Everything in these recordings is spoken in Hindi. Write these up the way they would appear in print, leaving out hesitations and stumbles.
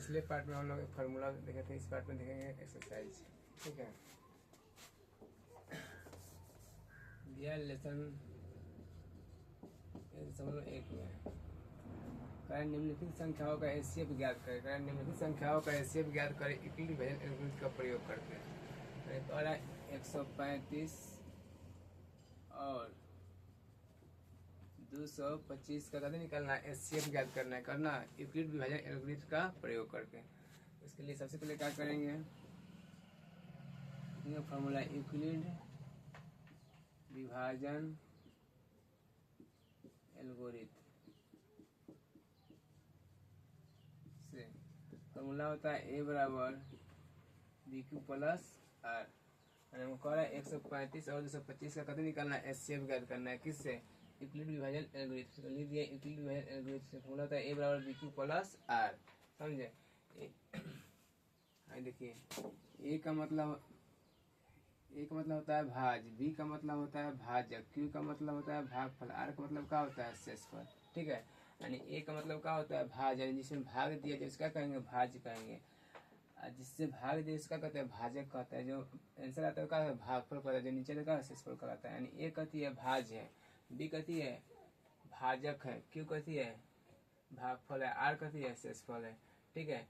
पिछले पार्ट में हम लोग फार्मूला देखे थे, इस पार्ट में देखेंगे एक्सरसाइज। ठीक है, दिया लेसन समझ एक में कारण निम्नलिखित संख्याओं का एचसीएफ ज्ञात करें। कारण निम्नलिखित संख्याओं का एचसीएफ ज्ञात करें यूक्लिड डिवीजन एल्गोरिथम का प्रयोग करके। तो 135 और 225 का कदम निकालना है, एचसीएफ ज्ञात करना है, करना यूक्लिड विभाजन एल्गोरिथम का प्रयोग करके। इसके लिए सबसे पहले क्या करेंगे, फॉर्मूला यूक्लिड विभाजन एल्गोरिथम से फॉर्मूला होता है ए बराबर बी क्यू प्लस आर। हमको कह रहा है 135 और 225 का कदम निकालना है, एचसीएफ ज्ञात करना है, किससे, यूक्लिड विभाजन एल्गोरिथम से। लिख दिया यूक्लिड विभाजन एल्गोरिथम से फॉर्मूला होता है ए बराबर बी क्यू प्लस आर। समझे, देखिए ए का मतलब होता है भाज, बी का मतलब होता है भाजक, क्यू का मतलब होता है भागफल, आर का मतलब क्या होता है शेषफल। ठीक है, यानी ए का मतलब क्या होता है भाज, यानी जिसमें भाग दिया जाए उसका कहेंगे भाज कहेंगे, जिससे भाग दिया उसका कहते हैं भाजक कहता है। जो आंसर आता है क्या भागफल कहता है, जो नीचे का शेषफल कहलाता है। यानी ए कहती है भाज है, बी कहती है भाजक है, क्यू कहती है भागफल है, आर कहती है शेषफल है। ठीक है,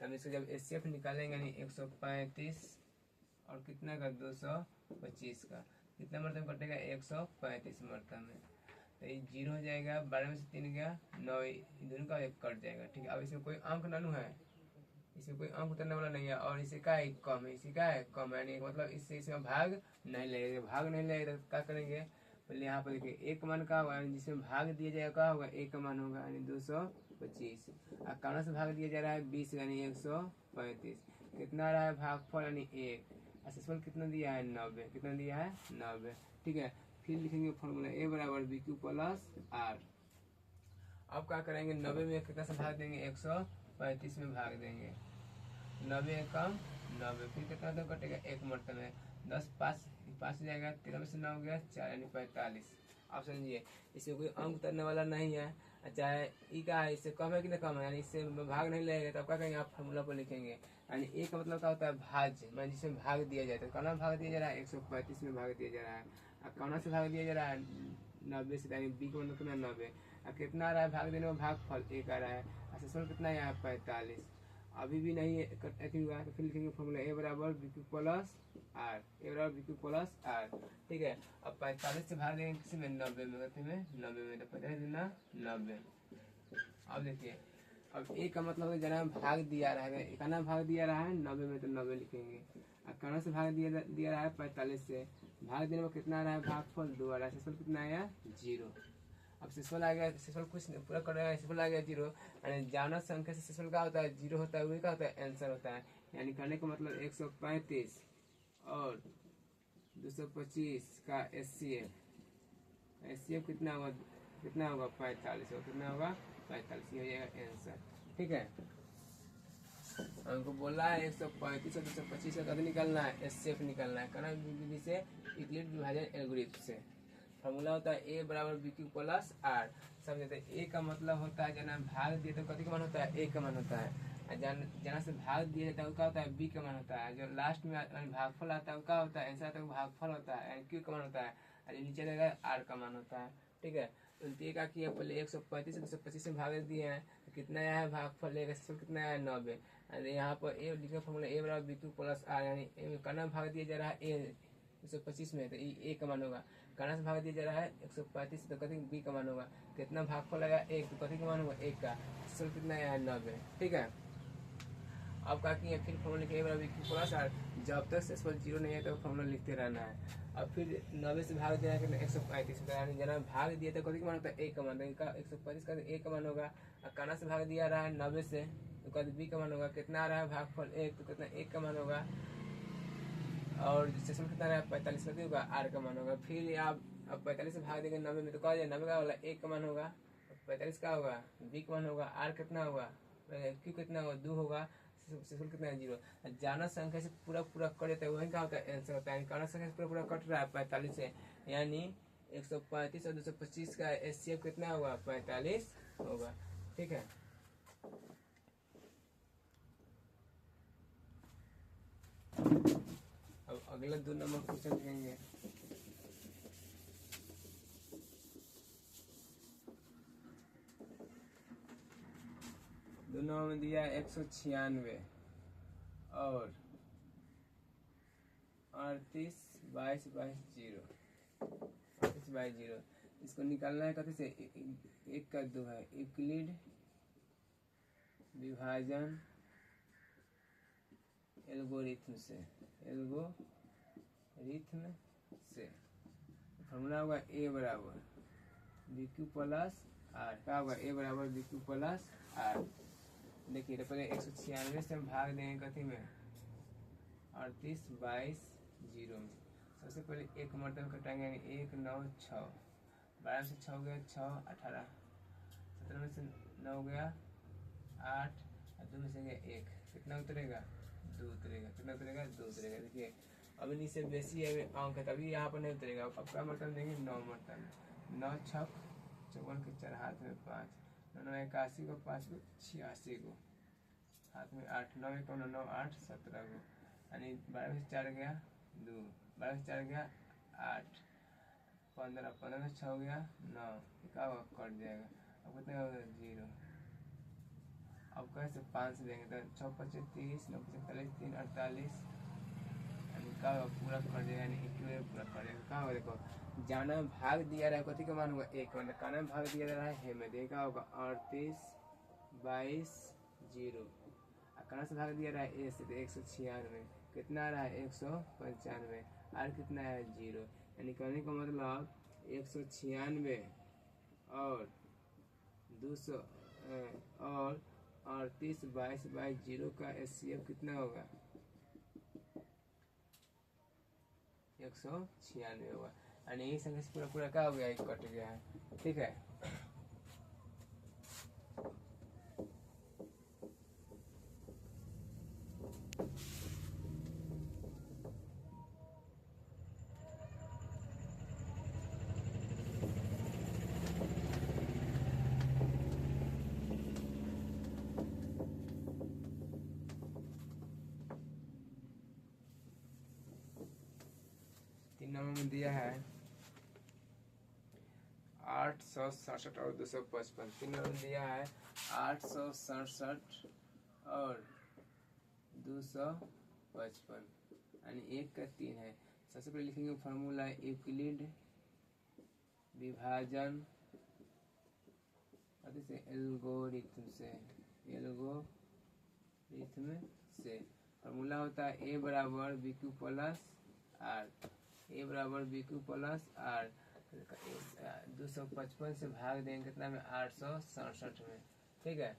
तब इसको जब एचसीएफ निकालेंगे यानी 135 और कितना का 225 का कितना मरतब कटेगा 135 मरतब में, तो ये 0 हो जाएगा, 12 में से 3 गया 9, दोनों का एक कट जाएगा। ठीक है, अब इसमें कोई अंक नानू है, इसमें कोई अंक उतरने वाला नहीं है, और इसे का है कम है, इसी का है कम है, यानी मतलब इससे इसमें भाग नहीं लगेगा। भाग नहीं लगेगा तो क्या करेंगे, पहले यहाँ पर देखिए एक मान का होगा, जिसमें भाग दिया जाएगा क्या होगा, एक का मान होगा यानी 225, और कौन से भाग दिया जा रहा है 20 यानी 135, कितना आ रहा है भागफल यानी 1, शेषफल कितना दिया है 90, कितना दिया है 90। ठीक है, फिर लिखेंगे फॉर्मूला ए बराबर बी क्यू प्लस आर। अब क्या करेंगे, 90 में कितना से भाग देंगे 135 में भाग देंगे, 90 कम 90, फिर कितना तो कटेगा एक मरतब में, 10 5 जाएगा, 13 में से 9 गया 4 यानी 45। आप समझिए इससे कोई अंक उतरने वाला नहीं है, चाहे ई का है इससे कम है कि ना कम है, यानी इससे भाग नहीं लगेगा। तब क्या करेंगे, आप फॉर्मूला पर लिखेंगे, यानी ए का मतलब क्या होता है भाज, मैं जिसमें भाग दिया जाए, तो कौन भाग दिया जा रहा है 135 में भाग दिया जा रहा है, और कौन से भाग दिया जा रहा है 90 से, यानी बी का मतलब कितना 90, और कितना आ रहा है भाग देने में भागफल 1 आ रहा है, और शेषफल कितना है यहाँ 45। अभी भी नहीं है हुआ, तो फिर लिखेंगे फॉर्मूला ए बराबर बी क्यू प्लस आर, ए बराबर बी क्यू प्लस आर। ठीक है, अब 45 से भाग देंगे किसी में 90 में, 90 में, तो 50 दूना 90। अब देखिए, अब ए का मतलब जना भाग दिया रहा है, कितना भाग दिया रहा है 90 में, तो 90 लिखेंगे, और कौन से भाग दिया रहा है 45 से, भाग देने में कितना आ रहा है भागफल 2 आ रहा है, शेषफल कितना आया 0। अब शेषफल आ गया, शेषफल कुछ पूरा कर रहा है, शेषफल आ गया 0, यानी जानक संख्या से शेषफल क्या होता है 0 होता है, वही क्या होता है आंसर होता है। यानी करने का मतलब 135 और 225 का एचसीएफ कितना होगा 45, और कितना होगा 45, ये हो जाएगा आंसर। ठीक है, हमको बोला है 135 और 225 का कद निकालना है, एचसीएफ निकालना है, करना विधि से यूक्लिड विभाजन एल्गोरिथम से। फॉर्मूला होता है ए बराबर बी क्यू प्लस आर। समझे, तो ए का मतलब होता है जना भाग दिए तो कथी का मान होता है ए का मान होता है, जना से भाग दिया जाता है वो क्या होता है बी का मान होता है, जो लास्ट में भागफल आता है वो क्या होता है आंसर आता है भागफल होता है, यानी क्यू का मान होता है, और नीचे रहेगा आर का मान होता है। ठीक है, तो ए का किया पहले 135 से 225 में भाग दिए हैं, तो कितना आया है भागफल, कितना आया है 90। यहाँ पर ए लिखा फॉर्मूला ए बराबर बी क्यू प्लस आर, यानी करना भाग दिया जा रहा है ए 125 में, तो ए का मान होगा, काना से भाग दिया जा रहा है 135, तो कथी बी का मान होगा, कितना भागफल आएगा 1, तो कथी का मान होगा 1 का, शेषफल कितना आया है 90। ठीक है, अब क्या किए फिर फॉर्मूला लिखे बराबर क्यू प्लस आर, जब तक शेषफल 0 नहीं है तो फॉर्मूला लिखते रहना है। अब फिर 90 से भाग दिया है 135, यानी जना भाग दिया तो कथी का मान होता है 1 का मान, तो 135 का 1 का मान होगा, और काना से भाग दिया रहा है 90 से, तो कभी बी का मान होगा, कितना आ रहा है भागफल 1, तो कितना 1 का मान होगा, और शेषफल कितना रहा है 45 का होगा, आर का मान होगा। फिर आप अब 45 से भाग देंगे 90 में, तो कहा जाए 90 का होगा 1 का मान होगा, 45 का होगा बी का मान होगा, आर कितना होगा क्यू कितना होगा 2 होगा, शेषफल कितना है 0। जानक संख्या से पूरा कट जाता है, वही क्या होता है आंसर होता है, कानक संख्या से पूरा कट रहा है 45 से, यानी 135 और 225 का एचसीएफ कितना होगा 45 होगा। ठीक है, अगले 2 नंबर क्वेश्चन देखेंगे। दो नंबर में दिया 196 और 38 22 22 0, 38 22 0। इसको निकालना है कथी से? एक का दो है, यूक्लिड विभाजन एल्गोरिथम से, एल्गोरिथम से फॉर्मूला होगा ए बराबर बी क्यू प्लस आर। क्या होगा? ए बराबर बी क्यू प्लस आर। देखिए तो पहले 196 से हम भाग देंगे कथी में? 38 22 0 में। सबसे पहले एक मरतबा कटाएंगे, यानी 1 9 6, 12 से 6 गया 6, 18, 17 में से 9 गया 8, और 2 में से गया 1, कितना उतरेगा? 2 उतरेगा। कितना उतरेगा? 2 उतरेगा। देखिए अब इनसे बेसी है अंक है, तभी यहाँ पर नहीं उतरेगा। अब क्या मरतबा देंगे? 9 मरतबा। 9 छक 54 के 4, हाथ में 5, 9 81 को, 5 को 86 को, हाथ में 8, 9 1 9 8 17 को, यानी 12 में से 4 गया 2, 12 से 4 गया 8, 15, 15 से 6 गया 9, क्या होगा? कट जाएगा। अब कितना होगा? 0। अब कैसे 5 से देंगे तो 6 25 30, 9 45 3 48, यानी क्या होगा? पूरा कट जाएगा, यानी इक्वल पूरा कट जाएगा। क्या होगा? देखो जाना भाग दिया रहा है, कथी का मान होगा? 1, मतलब काना भाग दिया रहा है हे में, देखा होगा 38 22 0। काना से भाग दिया रहा है ए से, तो 196, कितना आ रहा है? 195, आर कितना है? 0। यानी कहने का मतलब 196 और 200 और 38 22 22 0 का HCF कितना होगा? 196 होगा। यानी यही संख्या से पूरा पूरा क्या हो गया? एक कट गया है। ठीक है। नंबर में दिया है 867 और 255। 3 नंबर में दिया है 867 और 255, यानी 1 का 3 है। सबसे पहले लिखेंगे फॉर्मूला यूक्लिड विभाजन से एल्गोरिथम से फॉर्मूला होता है ए बराबर बी क्यू प्लस आर। ए बराबर बी क्यू प्लस आर। 255 से भाग देंगे कितना में? 867 में। ठीक है।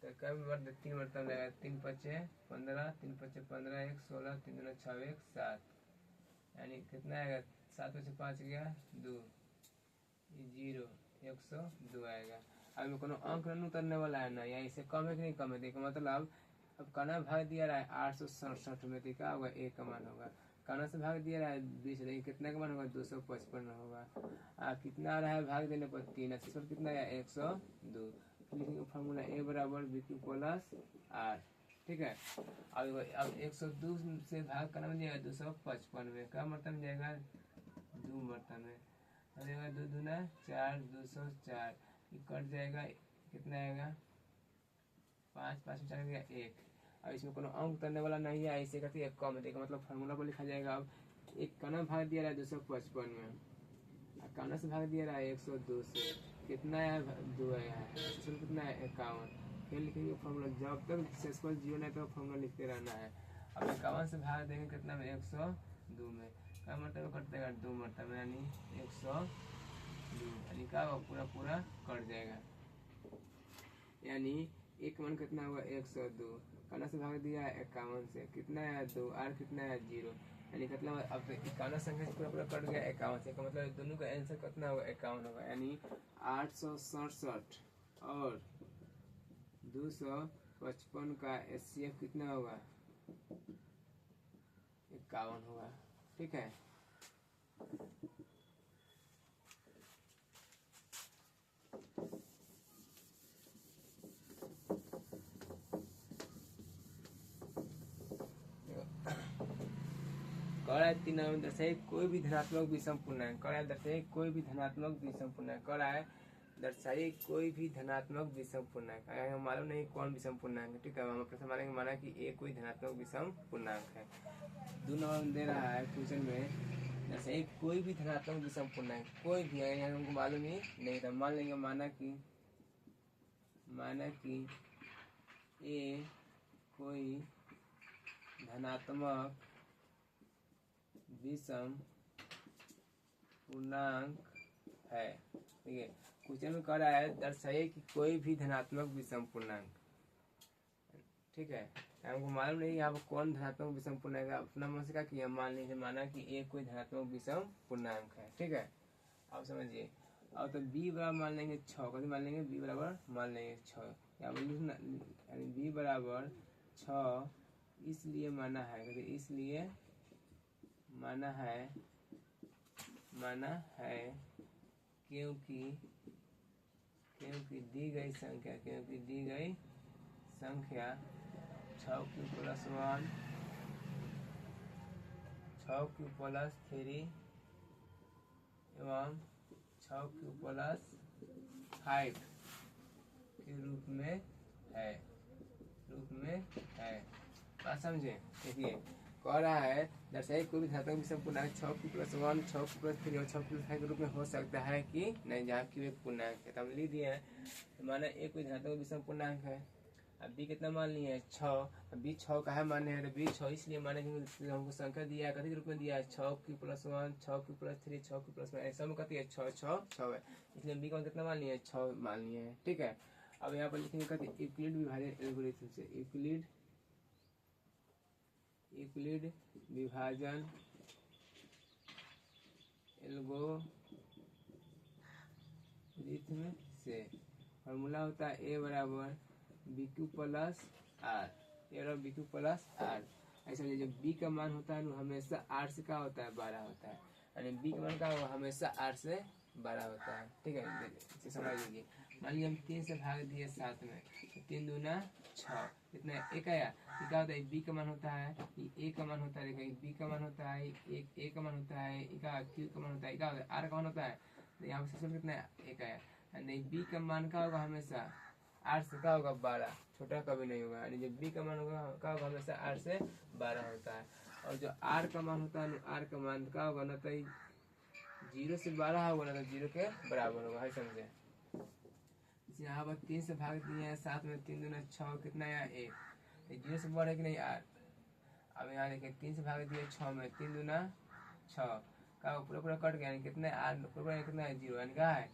तो कब वर्ड 3 मरतब लगेगा? 3 पचे 15, 3 पचे 15, 1 16, 3 दूना 6 1 7, यानी कितना आएगा? 7 में से 5 गया 2, 0, 102 आएगा। अब में कोनो अंक नहीं उतरने वाला है ना, या इससे कम है कि नहीं कम है? देखो मतलब अब काना भाग दिया रहा है 867 में, तो क्या होगा? 1 का मान होगा। काना से भाग दिया रहा है 20, लेकिन कितना का मान होगा? 255 होगा। कितना आ रहा है भाग देने पर? 3, पर कितना आया? 102। लिखेंगे फॉर्मूला ए बराबर बी क्यू प्लस आर। ठीक है। अब 102 से भाग करना में जाएगा 255 में, क्या मरतब में जाएगा? 2 मरतब में। जाएगा 2 दूना 4, 204, कट जाएगा, कितना आएगा? 5, 5 में 4 गया 1। अब इसमें कोनो अंक उतरने वाला नहीं है, ऐसे करती है कम है, मतलब फार्मूला पर लिखा जाएगा। अब एक काना भाग दिया रहा है 255 में, काना से भाग दिया रहा है 102 से, कितना है? 2 आया है। कितना है? 51। फिर लिखेंगे फॉर्मूला, जब तक सेसफल जीरो नहीं तो फॉर्मूला लिखते रहना है। अब 51 से भाग देंगे कितना में? 102 में, क्या मरतबा कट देगा? 2 मरतबा, यानी 102, यानी क्या होगा? पूरा पूरा कट जाएगा। यानी एक मान कितना होगा? 102। काना से भाग दिया है 51 से, कितना है? 2, आर कितना है? 0, यानी मतलब अब काना संख्या से पूरा पूरा कट गया 51 से, का मतलब दोनों का आंसर कितना होगा? 51 होगा। यानी 867 और 255 का HCF कितना होगा? 51 होगा। ठीक है। है 3 नंबर में दर्शाइए कोई भी धनात्मक विषम पूर्णांक। है दर्शाइए कोई भी धनात्मक विषम पूर्णांक। है दर्शाइए कोई भी धनात्मक विषम पूर्णांक। हमें मालूम नहीं कौन विषम पूर्णांक है, ठीक है। हम प्रश्न मानेंगे माना कि ए कोई धनात्मक विषम पूर्णांक है। 2 नंबर में दे रहा है क्वेश्चन में दर्शाइए कोई भी धनात्मक विषम पूर्णांक। कोई भी हमको मालूम ही नहीं था, मान लेंगे माना कि ए कोई धनात्मक विषम पूर्णांक है, ठीक है। क्वेश्चन में कह रहा है दर्शाइए कि कोई भी धनात्मक विषम पूर्णांक, ठीक है। हमको मालूम नहीं यहाँ पर कौन धनात्मक विषम पूर्णांक है, अपना मन से क्या किया, मान लीजिए माना कि ए कोई धनात्मक विषम पूर्णांक है, ठीक है। अब समझिए, अब तो b बराबर मान लेंगे 6, कभी मान लेंगे b बराबर मान लेंगे 6, यहाँ पर लिखना यानी b बराबर 6 इसलिए माना है, इसलिए माना है क्योंकि दी गई संख्या 6 क्यू प्लस 1 6 क्यू प्लस 3 एवं 6 क्यू प्लस 5 के रूप में है। बात समझे। देखिए कह रहा है दर्शाइए कोई भी धनात्मक विषम पूर्णांक 6 क्यू प्लस 1 6 क्यू प्लस 3 और 6 क्यू प्लस 5 के रूप में हो सकता है कि नहीं, जहाँ क्यू एक पूर्णांक है। तो हम लिख दिए हैं, माना ए कोई धनात्मक विषम पूर्णांक है। अब b कितना मान लिए 6, अब b 6 का है माने है, तो b 6 इसलिए माने कि हमको संख्या दिया है, कथी के रूप में दिया है 6 Q plus 1 6 Q plus 3 6 Q plus 5, ऐसा में कथी है 6 6 6 है, इसलिए b का कितना मान लिए 6 मान लिए है, ठीक है। अब यहाँ पर लिखेंगे कथी यूक्लिड विभाजन एल्गोरिथम से, यूक्लिड विभाजन एल्गोरिथम से फॉर्मूला होता है ए बराबर बी क्यू प्लस आर, ए बराबर बी क्यू प्लस आर। ऐसा जो बी का मान होता है वो हमेशा आर से क्या होता है 12 होता है, यानी बी का मान का हमेशा आर से 12 होता है, ठीक है। इसे समझ लीजिए, मान लीजिए हम 3 से भाग दिए 7 में, तो 3 दूना 6 कितना एक आया, ये क्या होता है बी का मान होता है, ये ए का मान होता है, देखिए बी का मान होता है, एक ए का मान होता है, क्यू का मान होता है, क्या होता है आर का मान होता है, तो यहाँ पर कितना एक आया, यानी बी का मान का होगा हमेशा आर से क्या होगा 12, छोटा कभी नहीं होगा, यानी जब बी का मान होगा क्या होगा हमेशा आर से 12 होता है। और जो आर का मान होता है आर का मान क्या होगा ना, तो 0 से 12 होगा ना, तो 0 के बराबर होगा, है समझे। यहाँ पर 3 से भाग दिए हैं 7 में, 3 दूना 6 कितना आया 1, 0 से बढ़ है कि नहीं आर। अब यहाँ देखिए 3 से भाग दिए 6 में, 3 दूना 6 का पूरा कट गया, यानी कितना आर पूरा कितना है 0, यानी क्या है,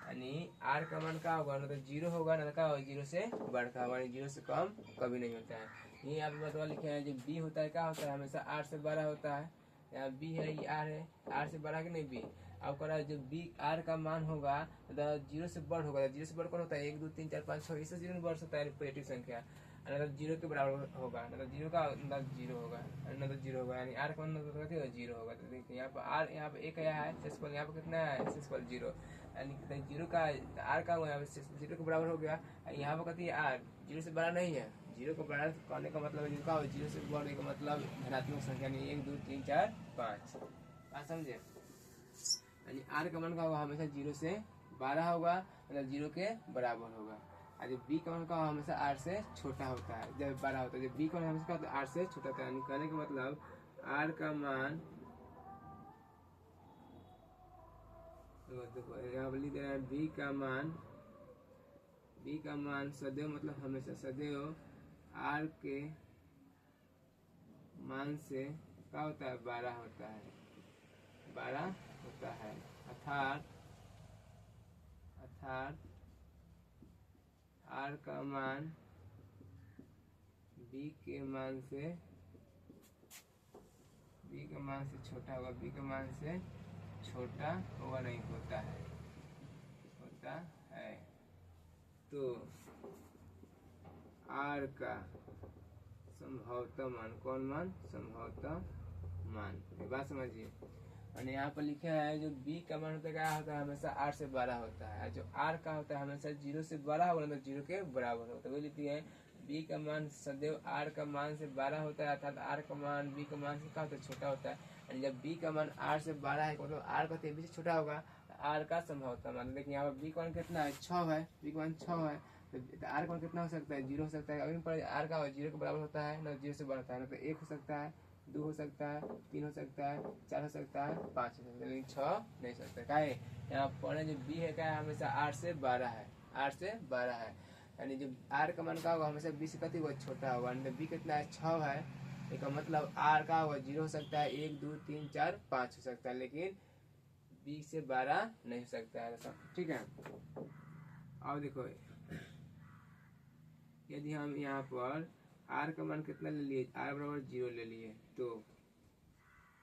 यानी आर का मान क्या होगा ना, तो 0 होगा ना, क्या होगा 0 से बढ़कर होगा, 0 से कम कभी नहीं होता है। ये आप बतवा लिखे हैं, जो बी होता है क्या होता है हमेशा आर से 12 होता है, यहाँ बी है ये आर है, आर से 12 कि नहीं बी। अब कह रहा है जो बी आर का मान होगा तो 0 से बढ़ होगा, 0 से बढ़ कौन होता है 1 2 3 4 5 6, इससे 0 में बढ़ सकता है पॉजिटिव संख्या, मतलब 0 के बराबर होगा, मतलब 0 का मतलब 0 होगा, मतलब 0 होगा, यानी आर का मान मतलब 0 होगा। तो देखिए यहाँ पर आर यहाँ पे एक आया है सेसफल, यहाँ पर कितना है सेसफल 0, यानी 0 का आर का यहाँ पे 0 के बराबर हो गया। यहाँ पर कहती है आर 0 से बड़ा नहीं है, 0 को बड़ा करने का मतलब है का 0 से बढ़ने का मतलब धनात्मक संख्या नहीं 1 2 3 4 5, बात समझे। यानी आर का मान का होगा हमेशा 0 से 12 होगा, मतलब 0 के बराबर होगा। और जब बी का मान का हमेशा आर से छोटा होता है, जब 12 होता है, जब बी का मान हमेशा आर से छोटा होता है, यानी कहने का मतलब आर का मान लिख दे रहा है बी का मान सदैव मतलब हमेशा सदैव आर के मान से क्या होता है 12 होता है, 12 होता है, अर्थात आर का मान बी के मान से छोटा होगा, बी के मान से छोटा होगा नहीं होता है। तो आर का संभवतः मान, कौन मान संभवतः मान, ये बात समझिए। और यहाँ पर लिखा है जो बी का मान होता है क्या होता है हमेशा आर से 12 होता है, जो आर का होता है हमेशा 0 से 12 होगा, मतलब 0 के बराबर होता है। वही लिखती है बी का मान सदैव आर का मान से 12 होता है, अर्थात आर का मान बी का मान से क्या होता है, छोटा होता है। यानी जब बी का मान आर से 12 है मतलब आर का बी से छोटा होगा, आर का संभवता मान। देखिए यहाँ पर बी का मान कितना है, 6 है, बी का मान 6 है, तो आर का मान कितना हो सकता है, 0 हो सकता है। अभी पर आर का 0 के बराबर होता है ना, 0 से बढ़ता है ना, तो 1 हो सकता है, 2 हो सकता है, 3 हो सकता है, 4 हो सकता है, 5 हो सकता है, लेकिन 6 नहीं हो सकता। क्या है यहाँ पर जो बी है क्या है, हमेशा 8 से 12 है, 8 से 12 है। यानी जो आर का मान का होगा हमेशा बी से कति होगा, छोटा होगा। बी कितना है, 6 है, इसका मतलब आर का होगा 0 हो सकता है, 1 2 3 4 5 हो सकता है, लेकिन बी से 12 नहीं हो सकता है। ठीक है, और देखो यदि हम यहाँ पर आर का मान कितना ले लिए, आर बराबर 0 ले लिए, तो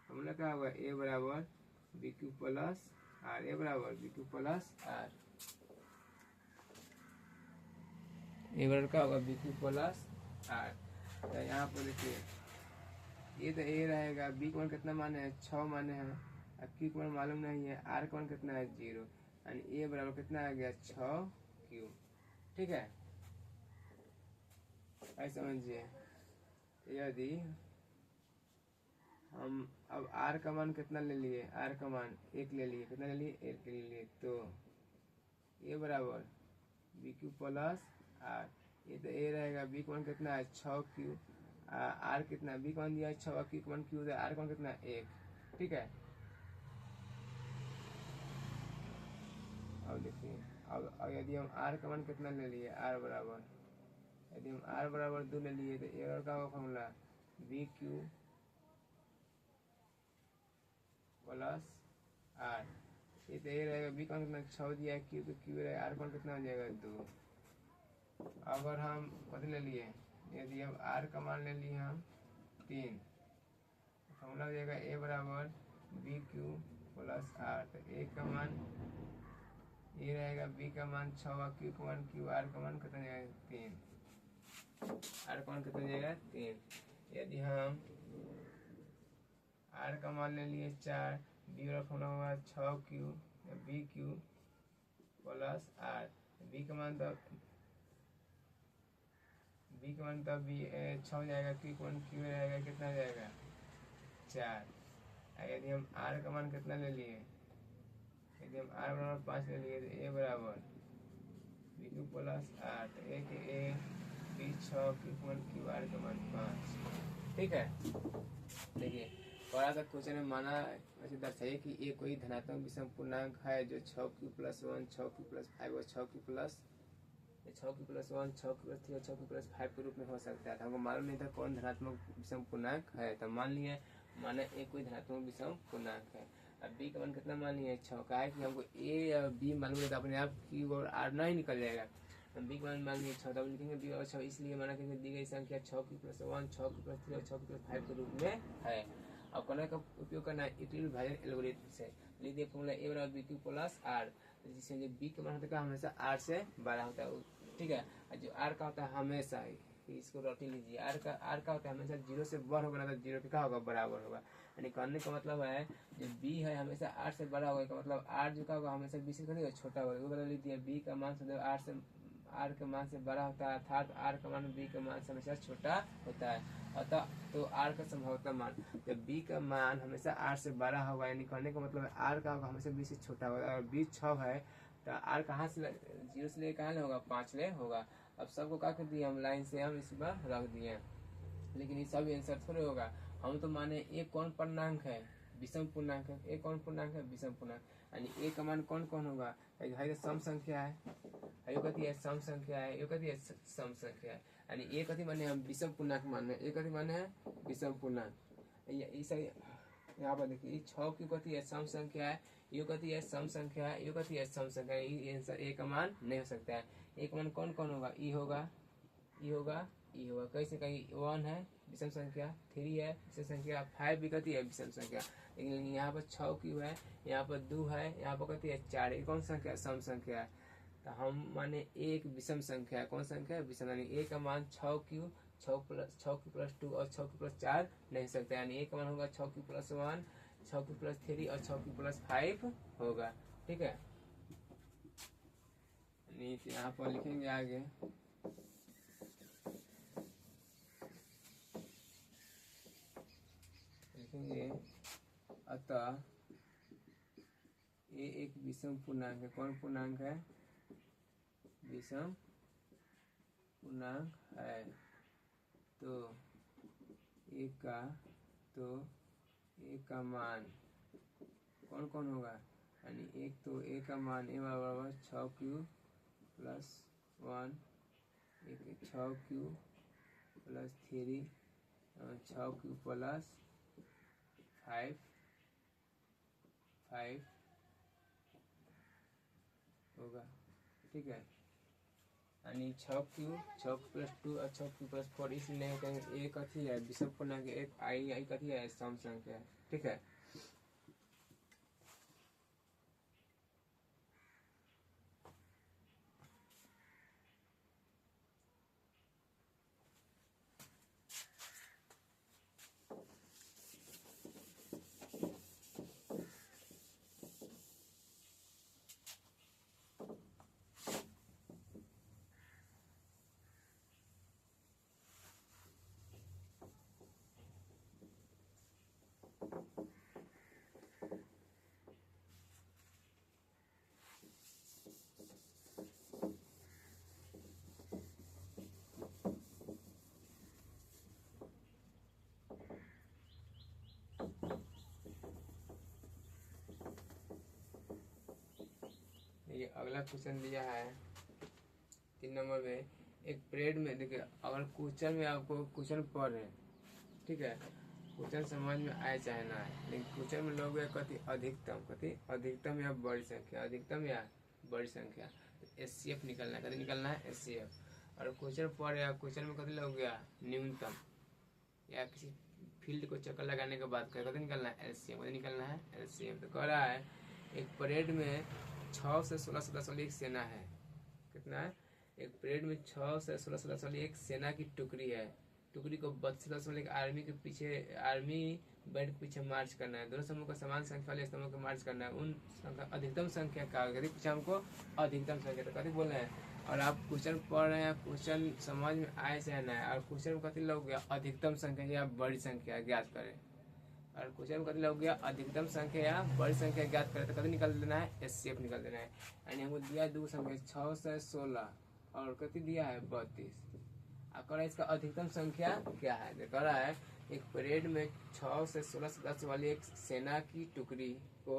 हमने क्या होगा, ए बराबर बी क्यू प्लस आर, ए बराबर बी क्यू प्लस आर, ए बराबर क्या होगा, बी क्यू प्लस आर। तो यहाँ पर देखिए ये तो ए रहेगा, बी का मान कितना माने है, 6 माने हैं, अब क्यू का मान मालूम नहीं है, आर का मान कितना है 0, यानी ए बराबर कितना आ गया, 6 क्यू। ठीक है, ऐसा समझिए। यदि हम अब आर का मान कितना ले लिए, आर का मान 1 ले लिए, कितना ले लिए, 1 ले लिए, तो ए बराबर बी क्यू प्लस आर, ये तो ए रहेगा, बी का मान कितना है 6 क्यू, आर कितना, बी का मान दिया है 6, क्यू का मान क्यू है, आर का मान कितना है 1। ठीक है, अब देखिए अब यदि हम आर का मान कितना ले लिए, आर बराबर, यदि हम आर बराबर 2 ले लिए, तो ए का होगा formula B Q plus R, ये तो ए रहेगा, बी का मान कितना 6 दिया है, क्यू तो क्यू रहेगा, आर का मान कितना हो जाएगा 2। अगर हम कथी ले लिए, यदि अब आर का मान ले लिए हम 3, फॉर्मूला हो जाएगा ए बराबर बी क्यू प्लस आर, तो ए का मान ये रहेगा, बी का मान 6, क्यू का मान क्यू, आर का मान कितना जाएगा 3, आर का मान कितना जाएगा 3। यदि हम आर का मान ले लिए 4, बी वाला फॉर्मूला होगा 6 Q B Q plus R, B का मान तो बी 6 जाएगा, क्यू का मान क्यू रहेगा, कितना जाएगा 4। यदि हम आर का मान कितना ले लिए, यदि हम आर बराबर 5 ले लिए, तो ए बराबर बी क्यू प्लस आर, तो ए के ए बी 6, क्यू का मान क्यू, आर का मान 5। ठीक है, देखिए बड़ा सा क्वेश्चन में माना वैसे दर्शाइए कि ये कोई धनात्मक विषम पूर्णांक है जो 6 क्यू प्लस 1, 6 क्यू प्लस 5 और 6 क्यू प्लस 1, 6 क्यू प्लस 3 और 6 क्यू प्लस 5 के रूप में हो सकता है। तो हमको मालूम नहीं था कौन धनात्मक विषम पूर्णांक है, तो मान लिए माना एक कोई धनात्मक विषम पूर्णांक है। अब बी का मान कितना मान लिए 6 का है कि हमको ए और बी मालूम है, तो अपने आप क्यू और आर ना ही निकल जाएगा। हम बी का मान मान लिए 6, तब लिखेंगे बी और 6, इसलिए माना कि दी गई संख्या 6 क्यू प्लस 1, 6 क्यू प्लस 3 और 6 क्यू प्लस 5 के रूप में है। अब करने का उपयोग करना है यूटिल विभाजन एल्गोरिथम से। लिखिए फॉर्मूला ए बराबर बी क्यू प्लस आर, जिससे जो बी का मान होता है हमेशा आर से 12 होता है। ठीक है, जो आर का होता है हमेशा, इसको रोटी लीजिए, आर का होता है हमेशा 0 से बढ़ होगा ना, तो 0 के क्या होगा, बराबर होगा। यानी कहने का मतलब है जो बी है हमेशा आर से बड़ा होगा, का मतलब आर जो का होगा हमेशा बी से छोटा होगा। वो बता लीजिए बी का मान सदैव आर के मान से बड़ा होता है, अर्थात आर का मान बी के मान से हमेशा छोटा होता है। अतः तो आर का संभाव्यता मान जब बी का मान हमेशा आर से बड़ा होगा, यानी कहने का मतलब है आर का होगा हमेशा बी से छोटा होगा। अगर बी 6 है तो आर कहाँ से 0 से ले कहाँ ले होगा, 5 ले होगा। अब सबको क्या कर दिए हम, लाइन से हम इस पर रख दिए, लेकिन ये सब आंसर थोड़े होगा। हम तो माने एक कौन पूर्णांक है, विषम पूर्णांक है, एक कौन पूर्णांक है, विषम पूर्णांक। यानी ए का मान कौन कौन होगा, है सम संख्या है, यो कथी है सम संख्या है, यो कथी है सम संख्या है। यानी ए कथी माने हम विषम पूर्णांक माने, ए कथी माने है विषम पूर्णांक। ये यहाँ पर देखिए 6 की कथी है सम संख्या है, यो कथी है सम संख्या है, यो कथी है सम संख्या है। ये आंसर ए का मान नहीं हो सकता है। ए का मान कौन कौन होगा, ई होगा, ई होगा, ई होगा। कैसे कहीं 1 है विषम संख्या, 3 है विषम संख्या, 5 भी कथी है विषम संख्या। लेकिन यहाँ पर 6 क्यों है, यहाँ पर 2 है, यहाँ पर कथी है 4, ये कौन संख्या सम संख्या है। तो हम माने एक विषम संख्या है, कौन संख्या है विषम, यानी ए का मान 6 क्यू 6 क्यू प्लस 2 और 6 क्यू प्लस 4 नहीं सकता। यानी ए का मान होगा 6 क्यू प्लस 1, 6 क्यू प्लस 3 और 6 क्यू प्लस 5 होगा। ठीक है, यहाँ पर लिखेंगे आगे विषम पूर्णांक है। कौन पूर्णांक है? विषम पूर्णांक है। तो ए का मान कौन कौन होगा? यानी एक तो ए का मान ए बराबर 6q प्लस 1, एक 6q प्लस 3, 6q प्लस 5 होगा। ठीक है, यानी 6q प्लस 2 और 6q प्लस 4, इसलिए कहेंगे एक कथी है? विषम पूर्णांक। एक आई कथी है? सम संख्या है। ठीक है, ये अगला क्वेश्चन दिया है 3 नंबर में। एक पीरियड में देखिए, अगर क्वेश्चन में आपको क्वेश्चन पढ़ रहे हैं, ठीक है, क्वेश्चन समझ में आए चाहे ना आए, लेकिन क्वेश्चन में लोग कथी? अधिकतम या बड़ी संख्या, अधिकतम या बड़ी संख्या। तो एचसीएफ निकलना है। कथी निकलना है? एचसीएफ। और क्वेश्चन पढ़ या क्वेश्चन में कथी लोग गया? न्यूनतम, या किसी फील्ड को चक्कर लगाने के बाद कथी निकलना है? एलसीएम। कथी निकलना है? एलसीएम। तो कह रहा है एक परेड में 6 से 16 सदस्य वाली एक सेना है। कितना है? एक परेड में 6 से 16 सदस्य वाली एक सेना की टुकड़ी है। टुकड़ी को 32 सदस्य वाले आर्मी के पीछे, आर्मी बैंड के पीछे मार्च करना है। दोनों समूह को समान संख्या वाले स्तंभों को मार्च करना है। उन अधिकतम संख्या का पीछे हमको अधिकतम संख्या। तो कथी बोल रहे हैं? और आप क्वेश्चन पढ़ रहे हैं, क्वेश्चन समझ में आए चाहे ना आए, और क्वेश्चन में कथी लग गया? अधिकतम संख्या या बड़ी संख्या ज्ञात करें। और क्वेश्चन में कथी लग गया? अधिकतम संख्या या बड़ी संख्या ज्ञात करें। तो कथी निकल देना है? एचसीएफ निकल देना है। यानी हमको दिया दो संख्या 6 से 16 और कथी दिया है? 32। कह रहा है इसका अधिकतम संख्या क्या है? तो कह रहा है एक परेड में 6 से 16 सदस्य वाली एक सेना की टुकड़ी को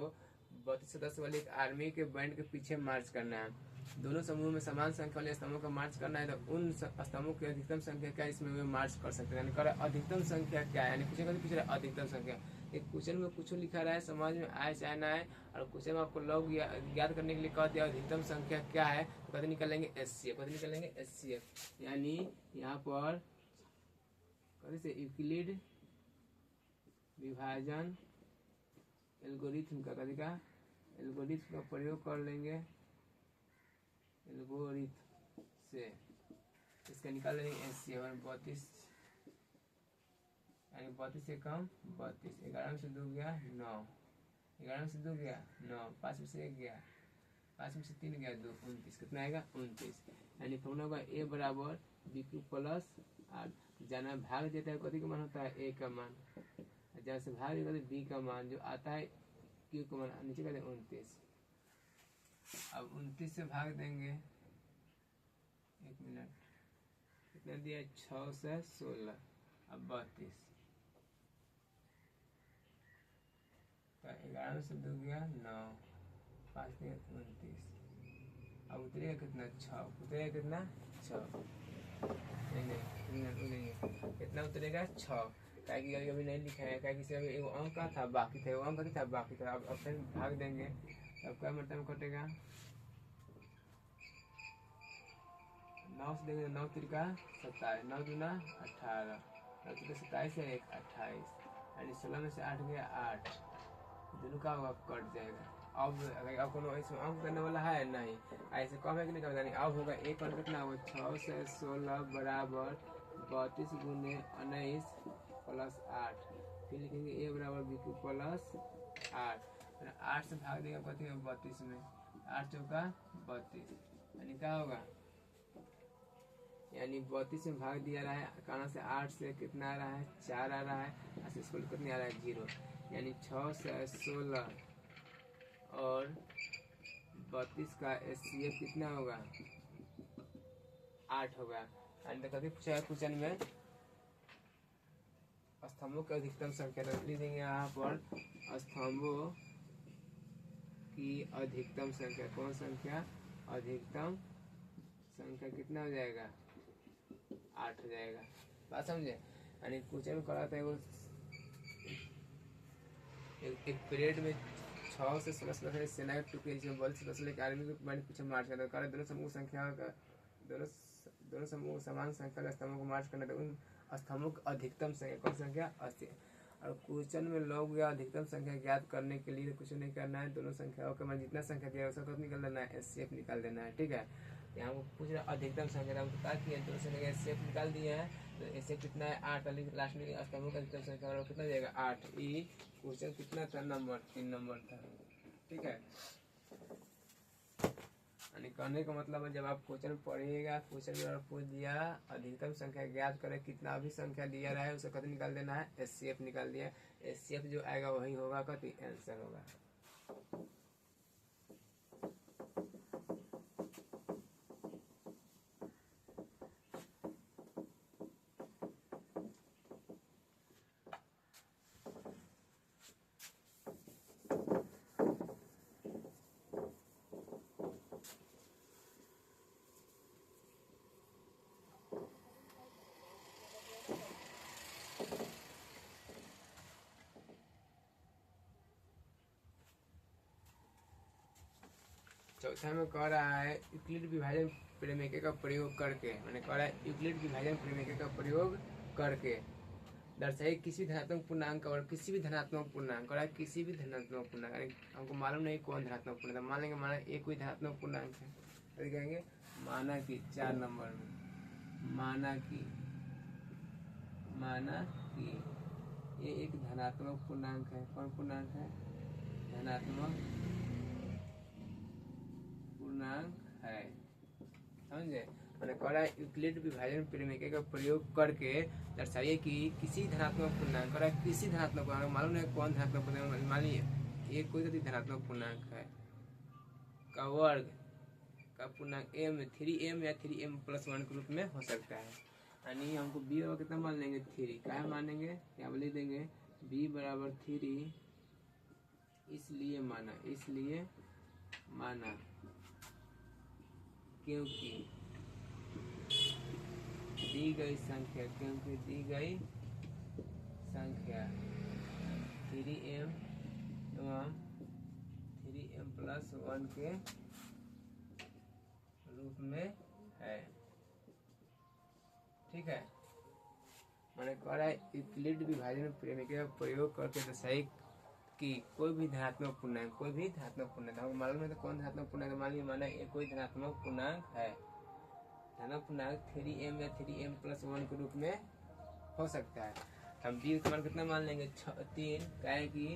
32 सदस्य वाली एक आर्मी के बैंड के पीछे मार्च करना है। दोनों समूह में समान संख्या वाले स्तंभों का मार्च करना है। तो उन स्तंभों की अधिकतम संख्या क्या इसमें वे मार्च कर सकते हैं? यानी कह रहा है अधिकतम संख्या क्या है? यानी पूछे अधिकतम संख्या। एक क्वेश्चन में कुछ लिखा रहा है, समझ में आए चाहे ना आए, और क्वेश्चन में आपको लोग ज्ञात करने के लिए कह दिया अधिकतम संख्या क्या है, तो कभी निकलेंगे एचसीएफ। कभी निकलेंगे एचसीएफ। यानी यहाँ पर कभी से यूक्लिड विभाजन एल्गोरिथम का कभी का एल्गोरिथम का प्रयोग कर लेंगे। एल्गोरिथम से इसका निकाल लेंगे एचसीएफ। 32 यानी 32 से कम 32, 11 में से 2 गया 9, 11 में से 2 गया 9, 5 में से 1 गया, 5 में से 3 गया 2, 29। कितना आएगा? 29। यानी फॉर्मूला होगा ए बराबर बी क्यू प्लस आर। जाना भाग देता है कथी का मान होता है? ए का मान। जहाँ से भाग देता है बी का मान, जो आता है क्यू का मान नीचे का 29। अब 29 से भाग देंगे, 1 मिनट, कितना दिया? 6 से 16, अब 32। 11 में से 2 गया 9, 5 गया 29। अब उतरेगा कितना? 6। उतरेगा कितना? 6। नहीं, कितना उतरेगा? 6। क्या कि अभी नहीं लिखा है, क्या कि अभी एगो अंक का था बाकी था, एगो अंक का था बाकी था। अब फिर भाग देंगे, अब क्या मतलब कटेगा? 9 से देंगे, 9 तिरका 27, 9 दूना 18, 9 तिरका 27 है 1, 28। यानी 16 में से 8 गया 8, दोनों का होगा कट जाएगा। अब अगर कोनो इसमें अंक करने वाला है नहीं, ऐसे कम है कि नहीं कम, यानी अब होगा एक और कितना होगा? 6 से 16 बराबर 32 गुने 19 प्लस 8। फिर लिखेंगे ए बराबर बी क्यू प्लस 8। 8 से भाग देगा कथी है? 32 में, 8 चौका 32, यानी क्या होगा? यानी 32 में भाग दिया रहा है, कहाँ से? 8 से कितना आ रहा है? 4 आ रहा है, 8 से कितनी आ रहा है? 0। यानी 6 से 16 और 32 का HCF कितना होगा? 8 होगा। एंड कभी पूछा है क्वेश्चन में स्तंभों की अधिकतम संख्या, तो लिख देंगे यहाँ पर स्तंभों की अधिकतम संख्या। कौन संख्या? अधिकतम संख्या कितना हो जाएगा? 8 हो जाएगा। बात समझे? यानी क्वेश्चन करा था एक पीरियड में 6 से 16 सेना के टुकड़े जिसमें बल से 10 लेकर आर्मी के मैंने पीछे मार्च करना था। दोनों समूह संख्या का दोनों समूह समान संख्या के स्तंभों को मार्च करना था। उन स्तंभों की अधिकतम संख्या कौन संख्या? 80। और क्वेश्चन में लॉग या अधिकतम संख्या ज्ञात करने के लिए कुछ नहीं करना है, दोनों संख्याओं का मैं जितना संख्या दिया उसका तो निकाल देना है, HCF निकाल देना है। ठीक है, यहाँ को पूछ रहा अधिकतम संख्या, हमको पता कि दोनों संख्या HCF निकाल दिए हैं, तो HCF कितना है? 8। लास्ट में स्तंभों का अधिकतम संख्या और कितना जाएगा? 8। ये क्वेश्चन कितना था? नंबर 3 नंबर था। ठीक है, यानी कहने का मतलब है जब आप क्वेश्चन पढ़िएगा, क्वेश्चन में पूछ दिया अधिकतम संख्या ज्ञात करें, कितना भी संख्या दिया रहा है उसे कति निकाल देना है? HCF निकाल दिया। HCF जो आएगा वही होगा कति? आंसर होगा। चौथा में कह रहा है यूक्लिड विभाजन प्रमेय का प्रयोग करके, मैंने कह रहा है यूक्लिड विभाजन प्रमेय का प्रयोग करके दर्शाइए किसी भी धनात्मक पूर्णांक और किसी भी धनात्मक पूर्णांक, कह रहा है किसी भी धनात्मक पूर्णांक, हमको मालूम नहीं कौन धनात्मक पूर्णांक, मान लेंगे माना एक कोई धनात्मक पूर्णांक है, तो कहेंगे माना कि 4 नंबर में माना कि ये एक धनात्मक पूर्णांक है। कौन पूर्णांक है? धनात्मक पूर्णांक है। समझे? मैंने कह रहा है यूक्लिड विभाजन प्रमेय का प्रयोग करके दर्शाइए कि किसी धनात्मक पूर्णांक, कह रहा है किसी धनात्मक पूर्णांक, मालूम नहीं कौन धनात्मक पूर्णांक, मानिए ये कोई धनात्मक पूर्णांक है का वर्ग का पूर्णांक m 3m या 3m+1 के रूप में हो सकता है। यानी हमको b बराबर कितना मान लेंगे? 3। क्या मानेंगे? यहाँ पर लिख देंगे b बराबर 3 इसलिए माना क्योंकि दी गई संख्या 3m एवं 3m+1 के रूप में है। ठीक है, मैंने कह रहा है यूक्लिड विभाजन प्रमेय का प्रयोग करके दर्शाइए कि कोई भी धनात्मक पूर्णांक, हमको मालूम है तो कौन धनात्मक पूर्णांक, मान लीजिए माना ये कोई धनात्मक पूर्णांक है, धनात्मक पूर्णांक 3m या 3m+1 के रूप में हो सकता है। हम b का मान कितना मान लेंगे? 3। क्या है कि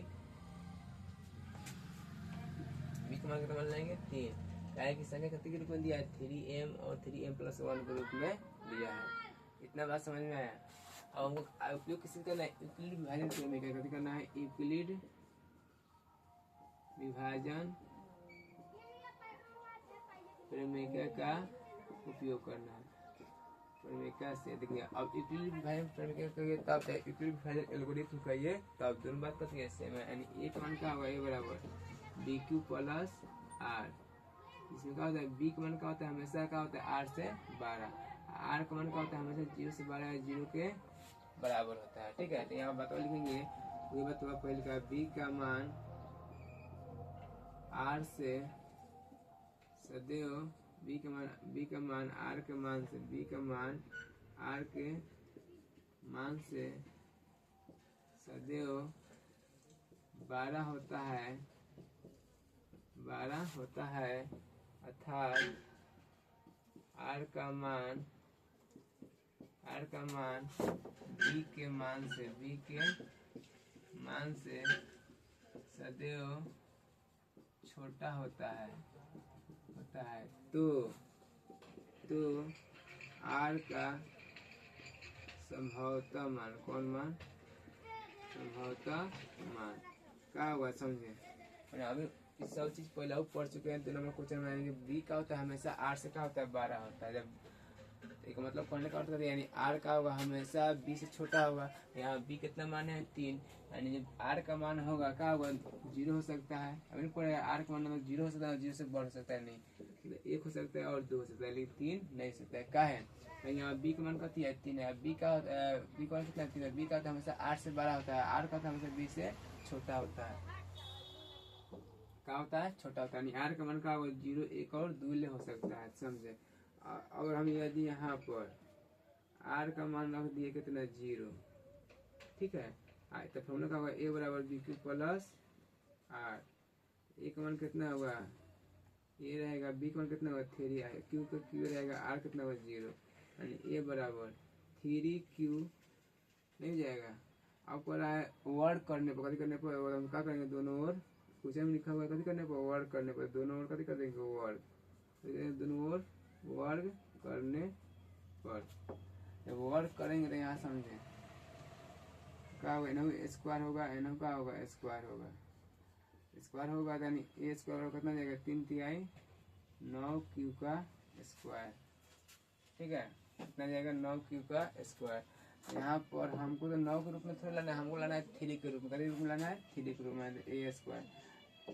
b का मान कितना मान लेंगे? 3। क्या है कि संख्या कितने के रूप में दिया है? 3m और 3m+1 के रूप में दिया है। इतना बात समझ में आया? अब हमको उपयोग किसी करना है? यूक्लिड विभाजन प्रमेय का कथी करना है? यूक्लिड विभाजन प्रमेय का उपयोग करना है। प्रमेय से देखिए, अब यूक्लिड विभाजन प्रमेय कहिए तब यूक्लिड विभाजन एल्गोरिथम कहिए तब दोनों बात कथी है? सेम है। यानी एक मान क्या होगा? a बराबर bq + r। इसमें क्या होता है? b का मान क्या होता है? हमेशा क्या होता है? 8 से 12। r का मान क्या होता है? हमेशा 0 से 12 या 0 के बराबर होता है। ठीक है, तो यहाँ बात लिखेंगे वही बात होगा पहले का b का मान r से सदैव b का मान r के मान से b का मान r के मान से सदैव 12 होता है अर्थात r का मान b के मान से सदैव छोटा होता है। तो r का संभवतः मान, कौन मान? संभवतः मान क्या होगा? समझे? अभी ये सब चीज पहले ही पढ़ चुके हैं। 2 नंबर क्वेश्चन में बी का होता है हमेशा 8 से क्या होता है 12 होता है। जब एक मतलब पढ़ने का होता है यानी आर का होगा हमेशा बी से छोटा होगा। यहाँ बी कितना मान है 3, यानी जब आर का मान होगा क्या होगा 0 हो सकता है। अभी नहीं पढ़ेगा आर का मान 0 हो सकता है, 0 से बढ़ सकता है नहीं, 1 हो सकता है और 2 हो सकता है, लेकिन 3 नहीं सकता है। क्या है यहाँ बी का मान कती है 3 है। बी का मान कितना है 3 है। बी का हमेशा 8 से 12 होता है। आर का हमेशा बी से छोटा होता है। क्या होता है छोटा होता है, यानी आर का मान का 0 1 और 2 हो सकता है। समझे। और हम यदि यहाँ पर आर का मान रख दिए कितना 0, ठीक है। तो फॉर्मूला का होगा ए बराबर बी क्यू प्लस आर। ए का मान कितना होगा ए रहेगा, बी का मान कितना होगा 3 है, क्यू का क्यू रहेगा, आर कितना होगा 0, यानी ए बराबर 3 क्यू नहीं जाएगा। आपको रहा है वर्ड करने पर, कभी करने पर हम क्या करेंगे दोनों ओर क्वेश्चन में लिखा हुआ है कभी करने पर वर्ड करने पर दोनों ओर कभी कर देंगे वर्ग, दोनों ओर वर्ग करने पर। जब वर्ग करेंगे तो यहाँ समझे क्या होगा, एन स्क्वायर होगा, एन का होगा स्क्वायर होगा, स्क्वायर होगा यानी ए स्क्वायर होगा कितना जाएगा 3 तिहाई 9 क्यू का स्क्वायर, ठीक है। कितना जाएगा 9 क्यू का स्क्वायर। यहाँ पर हमको तो 9 के रूप में थोड़ा लाना है, हमको लाना है 3 के रूप में। कभी रूप में लाना है 3 के रूप में, ए स्क्वायर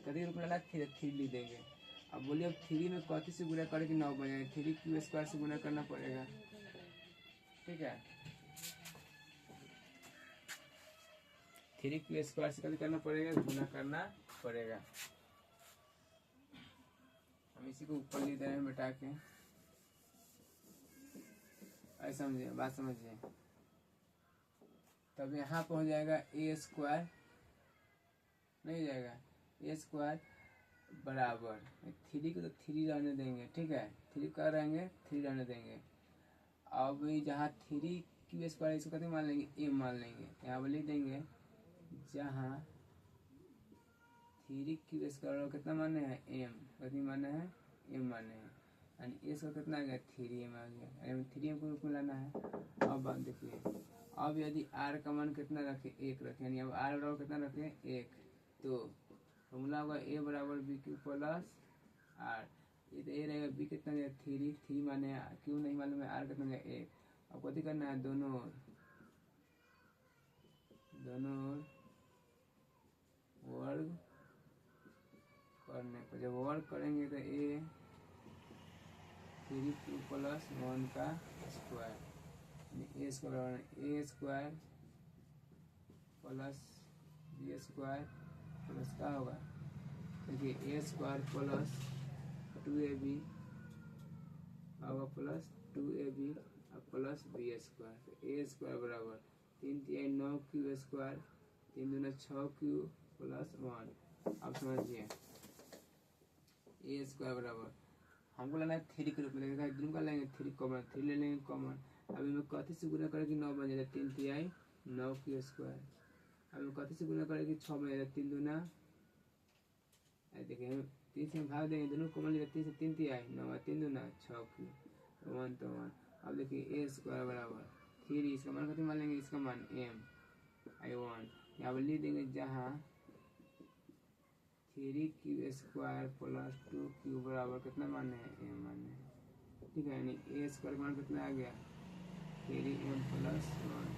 कभी रूप में लाना है 3 लिख देंगे। अब बोलिए अब 3 में कथी से गुना करें कि 9 बनेगा, 3 क्यू स्क्वायर से गुना करना पड़ेगा, ठीक है। 3 क्यू स्क्वायर से कभी करना पड़ेगा गुना करना पड़ेगा। हम इसी को ऊपर लिख दे रहे हैं बैठा के, ऐसा समझिए बात समझिए। तब यहाँ पर हो जाएगा ए स्क्वायर नहीं जाएगा, ए स्क्वायर बराबर 3 को तो 3 रहने देंगे, ठीक है। 3 का रहेंगे 3 रहने देंगे। अब जहाँ 3 क्यू स्क्वायर इसको कभी मान लेंगे ए मान लेंगे, यहाँ पर लिख देंगे जहाँ 3 क्यू स्क्वायर कितना माने हैं एम, कभी माने हैं एम माने हैं, यानी ए का कितना आ गया 3m आ गया, यानी 3m को रूप में लाना है। अब बात देखिए, अब यदि r का मान कितना रखे 1 रखे, यानी अब r बराबर कितना रखे 1, तो फॉर्मूला होगा ए बराबर बी क्यू प्लस आर। ये तो ए रहेगा, बी कितना गया 3 माने क्यू नहीं मालूम है, आर कितना गया 1। अब कथी करना है दोनों ओर वर्ग करने पर, जब वर्ग करेंगे तो ए 3 क्यू प्लस 1 का square, a square plus b square plus क्या होगा देखिए ए स्क्वायर प्लस 2ab होगा plus 2ab plus b square. तो ए स्क्वायर बराबर 3 तिहाई 9 क्यू स्क्वायर, 3 दूना 6 क्यू प्लस 1। अब समझिए ए स्क्वायर बराबर हमको लेना है 3 के रूप में, लेंगे दोनों का लेंगे 3 कॉमन, 3 ले लेंगे कॉमन। अभी मैं कथी से गुना करेगी 9 बन जाएगा 3 तिहाई 9 क्यू स्क्वायर। अभी कथी से गुना करेगी 6 बन जाएगा 3 दूना, देखिए 3 से भाग देंगे दोनों कॉमन लेगा 3 से 3 तिहाई 9 3 दूना 6 क्यू 1 तो 1। अब देखिए ए स्क्वायर बराबर 3, इसका मान कथी मान लेंगे इसका मान एम आई 1। यहाँ पर लिख देंगे जहाँ 3 क्यू स्क्वायर प्लस 2 क्यू बराबर कितना माने हैं एम माने हैं, ठीक है। यानी ए स्क्वायर का मान कितना आ गया 3m प्लस 1,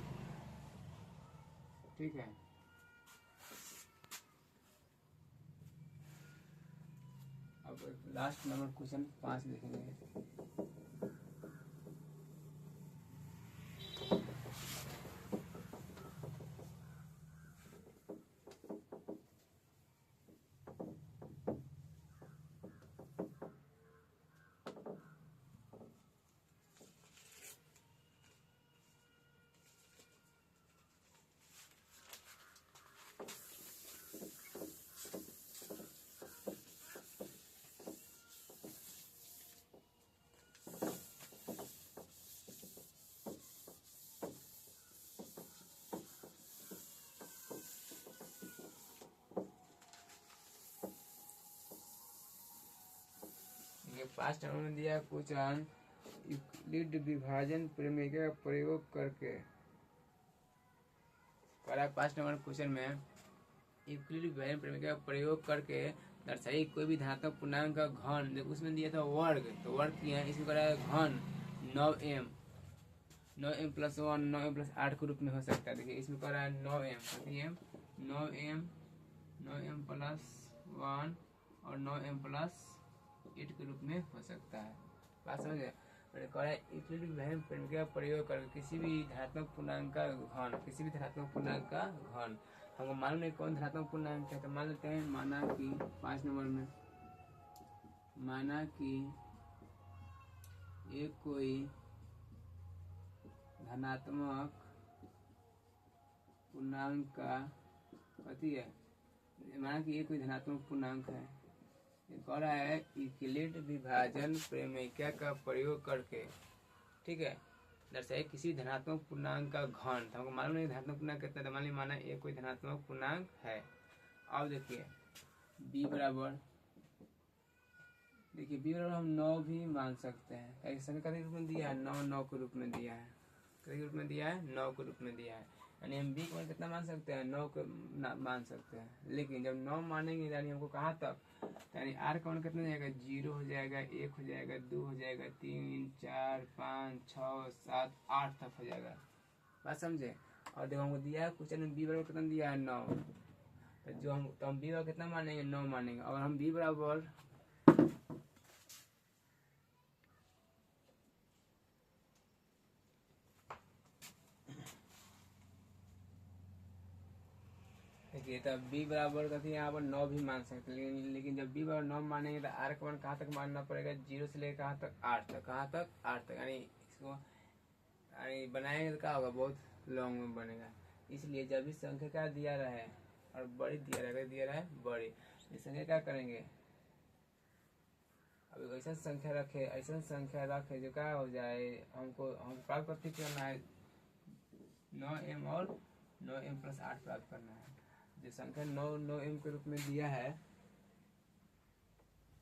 ठीक है। अब लास्ट नंबर क्वेश्चन 5 देखेंगे। पास्ट में दिया क्वेश्चन यूक्लिड विभाजन प्रमेय का प्रयोग करके, पास्ट नंबर क्वेश्चन में यूक्लिड विभाजन प्रमेय का प्रयोग करके दर्शाइए कोई भी धनात्मक पूर्णांक का घन। देखो उसमें दिया था वर्ग, तो वर्ग किया है, इसमें करा है घन 9m, 9m plus 1, 9m plus 8 के रूप में हो सकता है। देखिए इसमें करा है 9m, 9m प्लस 1 और 9m प्लस 8 के रूप में हो सकता है। बात समझ गए। का प्रयोग करके किसी भी धनात्मक पूर्णांक का घन, किसी भी धनात्मक पूर्णांक का घन हमको मालूम नहीं कौन धनात्मक पूर्णांक है, तो मान लेते हैं, माना कि 5 नंबर में, माना कि एक कोई धनात्मक पूर्णांक का कथी है, माना कि एक कोई धनात्मक पूर्णांक है, कह रहा है यूक्लिड विभाजन प्रमेय का प्रयोग करके, ठीक है, दर्शाइए किसी धनात्मक पूर्णांक का घन। तो हमको मालूम नहीं धनात्मक पूर्णांक कितना है, मान ली माना एक कोई धनात्मक पूर्णांक है। अब देखिए b बराबर, देखिए b बराबर हम 9 भी मान सकते हैं। ऐसा कथी रूप में दिया है, 9 के रूप में दिया है, कथी रूप में दिया है, 9 के रूप में दिया है। यानी हम b को कितना मान सकते हैं, 9 को मान सकते हैं। लेकिन जब 9 मानेंगे यानी हमको कहाँ तक, यानी r का मान कितना हो जाएगा, 0 हो जाएगा, 1 हो जाएगा, 2 हो जाएगा, 3 4 5 6 7 8 तक हो जाएगा। बात समझे। और देखो हमको दिया है क्वेश्चन में b बराबर कितना दिया है, 9। तो हम b बराबर कितना मानेंगे, 9 मानेंगे। और हम b बराबर देखिए, तब b बराबर कथी यहाँ पर 9 भी मान सकते हैं, लेकिन जब b बराबर 9 मानेंगे तो r का मान कहाँ तक मानना पड़ेगा, 0 से लेकर कहाँ तक, 8 तक, कहाँ तक, 8 तक। यानी इसको यानी बनाएंगे तो क्या होगा, बहुत लॉन्ग में बनेगा। इसलिए जब इस संख्या क्या दिया रहे और बड़ी दिया रहे बड़ी, इस संख्या क्या करेंगे, अब ऐसा संख्या रखे जो क्या हो जाए, हमको प्राप्त करना है 9m और 9m प्लस 8 प्राप्त करना है। जो संख्या 9m के रूप में दिया है,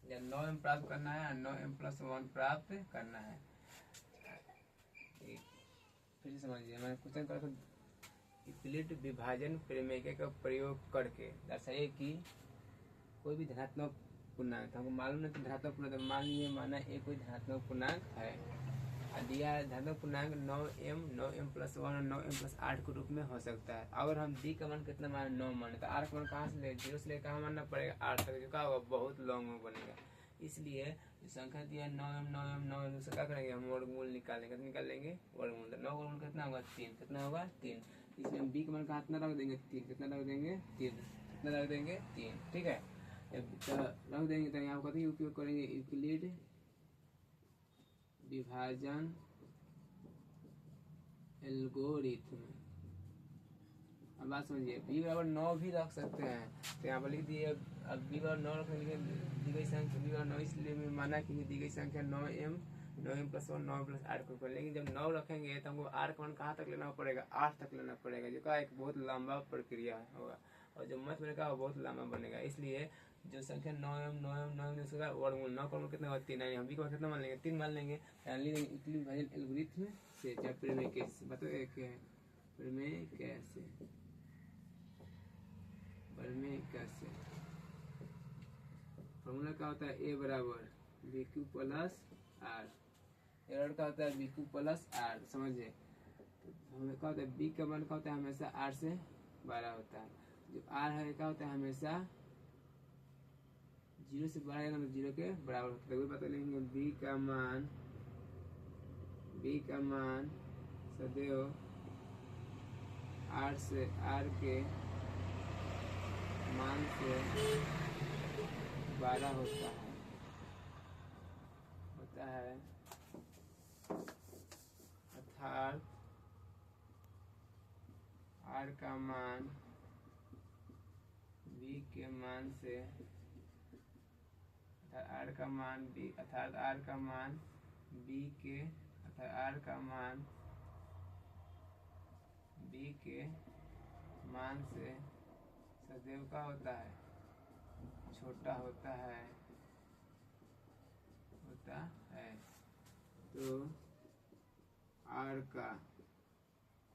या 9m प्राप्त करना है, 9m प्लस 1 प्राप्त करना है। फिर से समझिए, मैंने क्वेश्चन करा था यूक्लिड विभाजन प्रमेय का प्रयोग करके दर्शाइए कि कोई भी धनात्मक पूर्णांक, हमको मालूम नहीं कि धनात्मक पूर्णांक, मान लीजिए माना एक कोई धनात्मक पूर्णांक है, दिया है धनात्मक पूर्णांक 9m प्लस 1 और 9m प्लस 8 के रूप में हो सकता है। अगर हम b का मान कितना माने, 9 माने, तो r का मान कहाँ से ले, 0 से लेकर कहाँ मानना पड़ेगा, 8 तक, जो क्या होगा, बहुत लॉन्ग में बनेगा। इसलिए जो संख्या दिया 9m उससे क्या करेंगे, हम वर्गमूल निकालेंगे, तो निकाल लेंगे वर्गमूल। तो 9 वर्गमूल कितना होगा, 3, कितना होगा, 3। इसलिए हम b का मान कहाँ कितना रख देंगे, 3, कितना रख देंगे, 3, कितना रख देंगे, 3, ठीक है। रख देंगे तो यहाँ कथी उपयोग करेंगे, यूक्लिड विभाजन एल्गोरिथ्म। अब बात समझिए, b बराबर 9 भी रख सकते हैं, तो यहाँ पर लिख दिए, अब b बराबर 9 रखेंगे, दी गई संख्या b बराबर 9, इसलिए माना कि दी गई संख्या 9m प्लस 1 9 प्लस 8 को, लेकिन जब 9 रखेंगे तो हमको r का मान कहाँ तक लेना पड़ेगा, 8 तक लेना पड़ेगा, जो का एक बहुत लंबा प्रक्रिया होगा, और जो मत बनेगा वो बहुत लंबा बनेगा। इसलिए जो संख्या 9m उसका वर्गमूल, 9 का वर्गमूल कितना होगा, 3, यानी हम भी कितना मान लेंगे, 3 मान लेंगे। विभाजन एल्गोरिथ्म से जब प्रमेय कैसे बताओ, प्रमेय कैसे फॉर्मूला क्या होता है, a बराबर bq प्लस r, एरर का होता है bq प्लस r, समझिए। हमें क्या होता है, b का मान क्या होता है, हमेशा r से बड़ा होता है, जो r है क्या होता है, हमेशा 0 से बड़ा है, 0 के बराबर होता है। वही पता लेंगे b का मान सदैव r के मान से बड़ा होता है, अर्थात r का मान b के मान से, r का मान b, अर्थात r का मान b के, अर्थात r का मान b के मान से सदैव का होता है, छोटा होता है। तो r का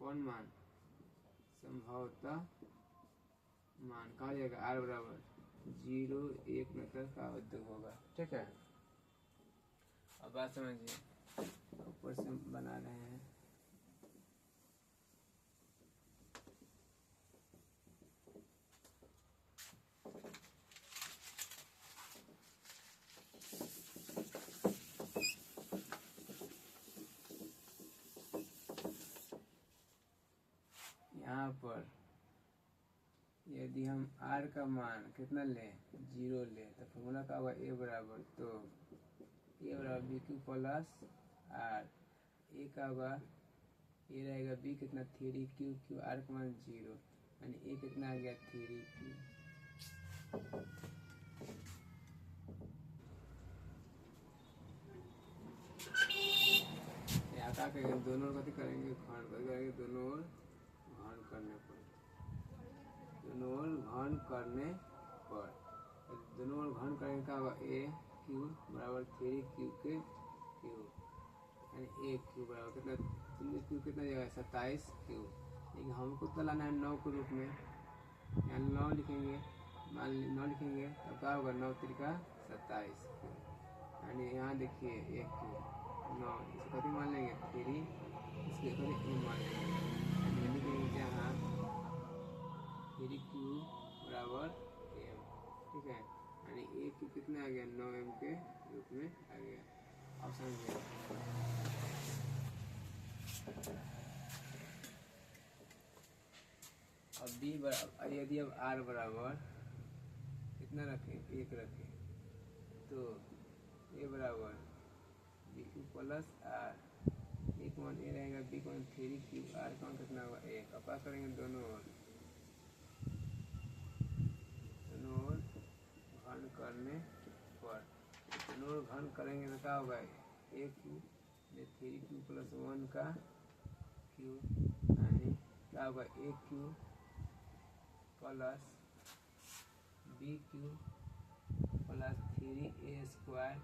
कौन मान, संभवतः मान, कहा जाएगा r बराबर 0 1 मतलब का आवर्धक होगा। ठीक है, अब बात समझिए, ऊपर से बना रहे हैं। यहाँ पर यदि हम r का मान कितना लें, 0 लें, तो फॉर्मूला का होगा a बराबर, तो a बराबर B Q plus r, a का होगा a रहेगा b कितना 3 क्यू, क्यू r का मान 0, यानी a कितना आ गया 3 क्यू। यहाँ क्या करेंगे, दोनों ओर कथी करेंगे, घन करेंगे, दोनों ओर घन करने पर, दोनों ओर घन करने पर, दोनों ओर घन करेंगे क्या होगा, ए क्यू बराबर 3 क्यू के क्यू, यानी ए क्यू बराबर कितना, 3 क्यू कितना जगह 27 क्यू, लेकिन हमको तो लाना है 9 के रूप में, यहाँ 9 लिखेंगे, मान 9 लिखेंगे तब क्या होगा, 9 त्रिका 27 क्यू, यानी यहाँ देखिए 1 क्यू 9, इसको कभी मान लेंगे 3, इसके कभी मान लेंगे, यानी लिखेंगे जहाँ 3 क्यू बराबर एम। ठीक है, यानी ए क्यू कितना आ गया, 9 एम के रूप में आ गया। अब समझिए, अब बी बराबर, यदि अब आर बराबर कितना रखें, 1 रखें, तो ए बराबर बी क्यू प्लस आर, एक मान ए रहेगा, बी मान 3 क्यू, आर का मान कितना होगा 1। अब क्या करेंगे, दोनों ओर घन करने पर, दोनों ओर घन करेंगे तो क्या होगा, ए क्यू 3 क्यू प्लस 1 का क्यू, यानी क्या होगा, a cube plus b Q plus 3a square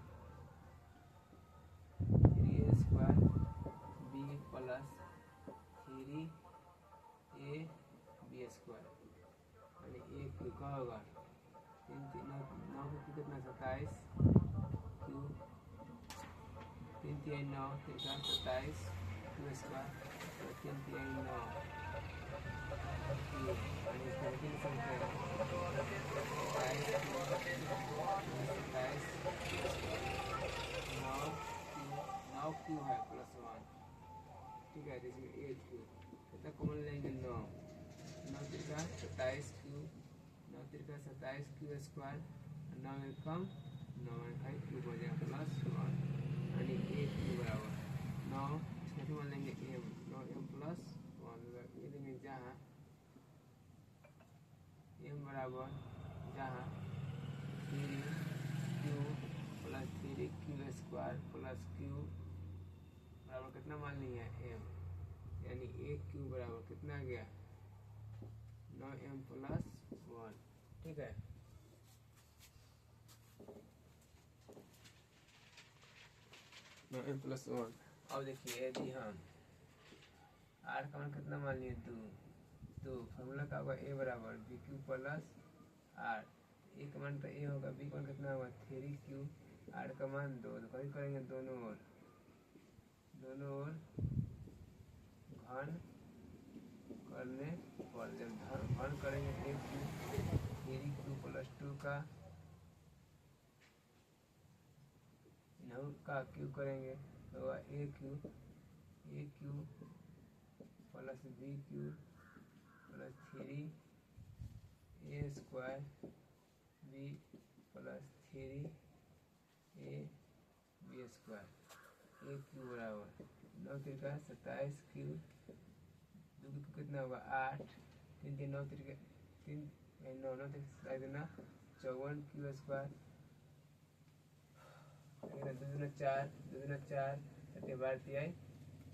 b plus 3a b square, यानी ए क्यू का होगा 9 क्यू कितना 27 क्यू, 3 3 9 3 27 क्यू स्क्वायर, 3 3 9 क्यू, यानी इसको लिख सकते हैं 9 क्यू है प्लस 1। ठीक है, जिसमें 8 क्यू कितना कॉमन लेंगे, 9 Trika 27 Q, 9 Trika 27 Q square, 9 में कम 9 में 5 क्यू हो जाएगा प्लस 1, यानी 8 क्यू बराबर 9, इसमें मान लेंगे एम, 9 एम प्लस 1, ये लेंगे जहाँ एम बराबर जहाँ 3 Q plus 3 Q square plus Q बराबर कितना मान लिया है एम, यानी 1 क्यू बराबर कितना गया 9 एम प्लस 1। ठीक है, नौ एम प्लस 1। अब देखिए, यदि हम आर का मान कितना मान लिए 2, तो फॉर्मूला का होगा ए बराबर बी क्यू प्लस आर, ए का मान तो ए होगा, बी का मान कितना होगा 3 क्यू, आर का मान 2, तो कभी करेंगे दोनों ओर घन करने पर, जब घन करेंगे ए क्यू 3 क्यू प्लस 2 का क्यू करेंगे तो a cube plus b Q plus 3 a square b plus 3 a b square, a cube बराबर 9 त्रिका 27 क्यू, 2 क्यू कितना होगा 8, 3 3 9 त्रिका 3 9 9 त्रिका 54 क्यू स्क्वायर, 2 4 2 4 7 12 तिहाई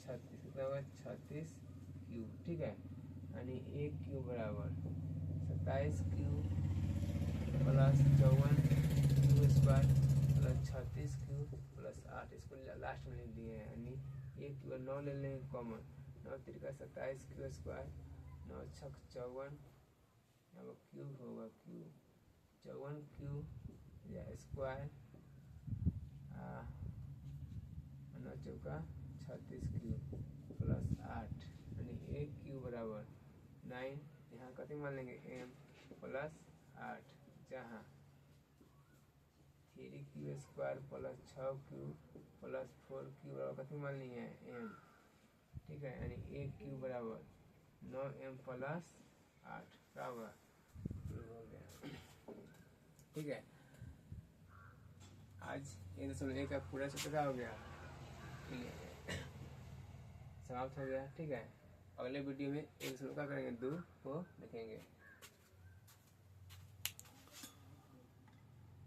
36, कितना होगा 36 क्यू। ठीक है, यानी ए क्यू बराबर 27 Q plus 54 Q square plus 36 Q plus 8, इसको लास्ट में लिख दिए हैं, यानी ए क्यू 9 ले लेंगे कॉमन, 9 त्रिका 27 क्यू स्क्वायर, 9 छक 54, यहाँ क्यूब होगा क्यू 54 या स्क्वायर 9 चौका 36 क्यूब प्लस 8 यानी ए क्यू बराबर 9। यहाँ कति मान लेंगे एम प्लस 8 जहाँ 3 Q square plus 6 Q plus 4 Q बराबर कति मान लिए हैं एम। ठीक है, यानी ए क्यू बराबर 9m प्लस 8 क्या होगा, हो गया। ठीक है, आज 1.1 का पूरा चैप्टर क्या हो गया, समाप्त हो गया। ठीक है, अगले वीडियो में 1 क्या करेंगे 2 को देखेंगे।